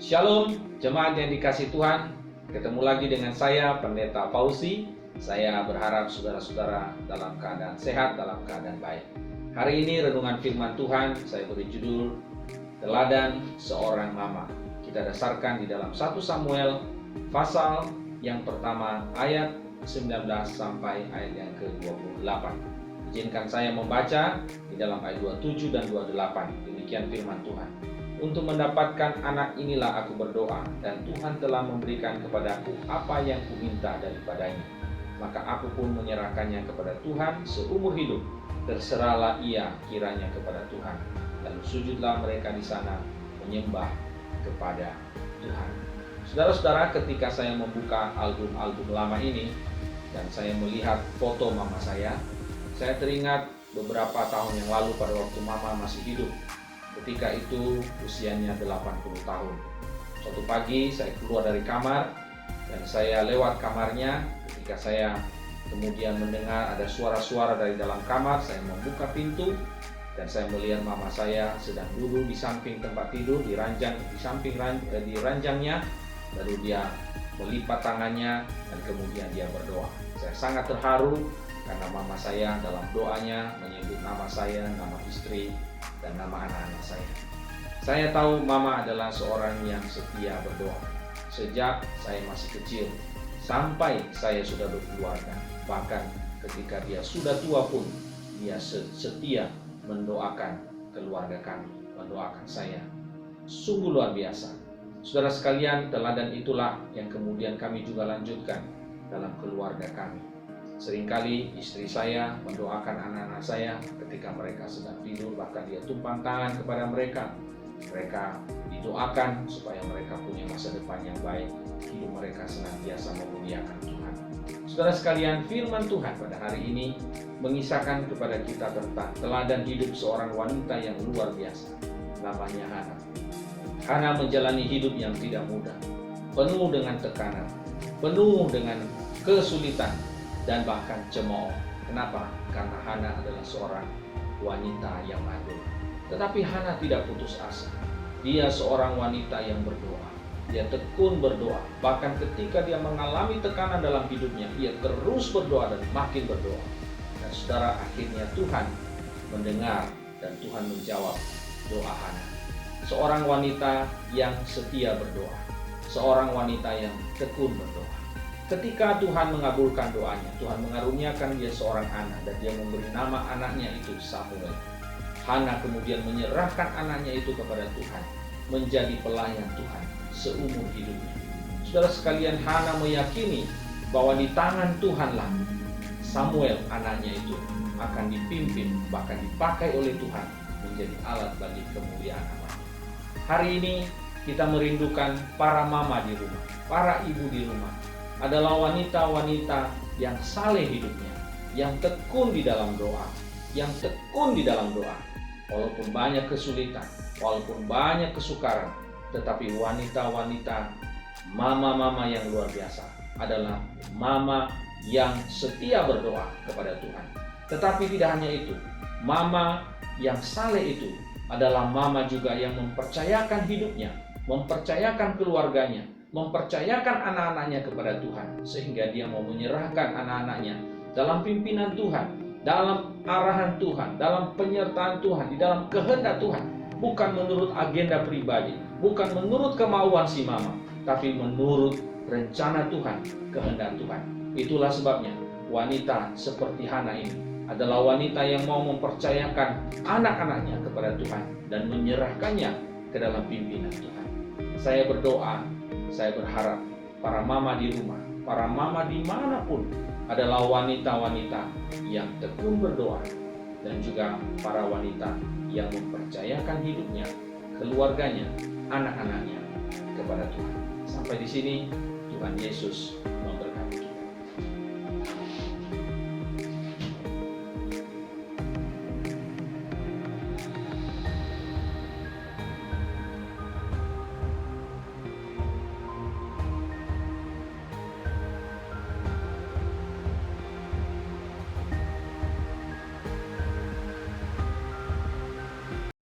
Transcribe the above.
Shalom, jemaat yang dikasih Tuhan. Ketemu lagi dengan saya, Pendeta Fauzi. Saya berharap saudara-saudara dalam keadaan sehat, dalam keadaan baik. Hari ini renungan firman Tuhan saya beri judul Teladan Seorang Mama. Kita dasarkan di dalam 1 Samuel pasal yang pertama ayat 19 sampai ayat yang ke-28. Izinkan saya membaca di dalam ayat 27 dan 28. Demikian firman Tuhan. Untuk mendapatkan anak inilah aku berdoa, dan Tuhan telah memberikan kepadaku apa yang kuminta daripadanya. Maka aku pun menyerahkannya kepada Tuhan seumur hidup. Terserahlah ia kiranya kepada Tuhan. Lalu sujudlah mereka di sana menyembah kepada Tuhan. Saudara-saudara, ketika saya membuka album-album lama ini dan saya melihat foto mama saya teringat beberapa tahun yang lalu pada waktu mama masih hidup. Ketika itu usianya 80 tahun. Suatu pagi saya keluar dari kamar dan saya lewat kamarnya. Ketika saya kemudian mendengar ada suara-suara dari dalam kamar, saya membuka pintu dan saya melihat mama saya sedang duduk di samping tempat tidur, di ranjangnya. Lalu dia melipat tangannya dan kemudian dia berdoa. Saya sangat terharu karena mama saya dalam doanya menyebut nama saya, nama istri, dan nama anak-anak saya. Saya tahu mama adalah seorang yang setia berdoa. Sejak saya masih kecil sampai saya sudah berkeluarga. Bahkan ketika dia sudah tua pun dia setia mendoakan keluarga kami, mendoakan saya. Sungguh luar biasa. Saudara sekalian, teladan itulah yang kemudian kami juga lanjutkan dalam keluarga kami. Seringkali istri saya mendoakan anak-anak saya ketika mereka sedang tidur, bahkan dia tumpang tangan kepada mereka. Mereka didoakan supaya mereka punya masa depan yang baik, hidup mereka senantiasa memuliakan Tuhan. Saudara sekalian, firman Tuhan pada hari ini mengisahkan kepada kita tentang teladan hidup seorang wanita yang luar biasa. Namanya Hana. Hana menjalani hidup yang tidak mudah, penuh dengan tekanan, penuh dengan kesulitan, dan bahkan cemooh. Kenapa? Karena Hana adalah seorang wanita yang mandul. Tetapi Hana tidak putus asa. Dia seorang wanita yang berdoa. Dia tekun berdoa. Bahkan ketika dia mengalami tekanan dalam hidupnya, ia terus berdoa dan makin berdoa. Dan saudara, akhirnya Tuhan mendengar dan Tuhan menjawab doa Hana. Seorang wanita yang setia berdoa. Seorang wanita yang tekun berdoa. Ketika Tuhan mengabulkan doanya, Tuhan mengaruniakan dia seorang anak dan dia memberi nama anaknya itu Samuel. Hana kemudian menyerahkan anaknya itu kepada Tuhan, menjadi pelayan Tuhan seumur hidupnya. Saudara sekalian, Hana meyakini bahwa di tangan Tuhanlah Samuel anaknya itu akan dipimpin, bahkan dipakai oleh Tuhan menjadi alat bagi kemuliaan Allah. Hari ini kita merindukan para mama di rumah, para ibu di rumah. Adalah wanita-wanita yang saleh hidupnya, yang tekun di dalam doa, Walaupun banyak kesulitan, walaupun banyak kesukaran, tetapi wanita-wanita, mama-mama yang luar biasa adalah mama yang setia berdoa kepada Tuhan. Tetapi tidak hanya itu, mama yang saleh itu adalah mama juga yang mempercayakan hidupnya, mempercayakan keluarganya, mempercayakan anak-anaknya kepada Tuhan, sehingga dia mau menyerahkan anak-anaknya dalam pimpinan Tuhan, dalam arahan Tuhan, dalam penyertaan Tuhan, di dalam kehendak Tuhan, bukan menurut agenda pribadi, bukan menurut kemauan si mama, tapi menurut rencana Tuhan, kehendak Tuhan. Itulah sebabnya wanita seperti Hana ini adalah wanita yang mau mempercayakan anak-anaknya kepada Tuhan dan menyerahkannya ke dalam pimpinan Tuhan. Saya berdoa, saya berharap para mama di rumah, para mama dimanapun adalah wanita-wanita yang tekun berdoa dan juga para wanita yang mempercayakan hidupnya, keluarganya, anak-anaknya kepada Tuhan. Sampai di sini Tuhan Yesus memberkati.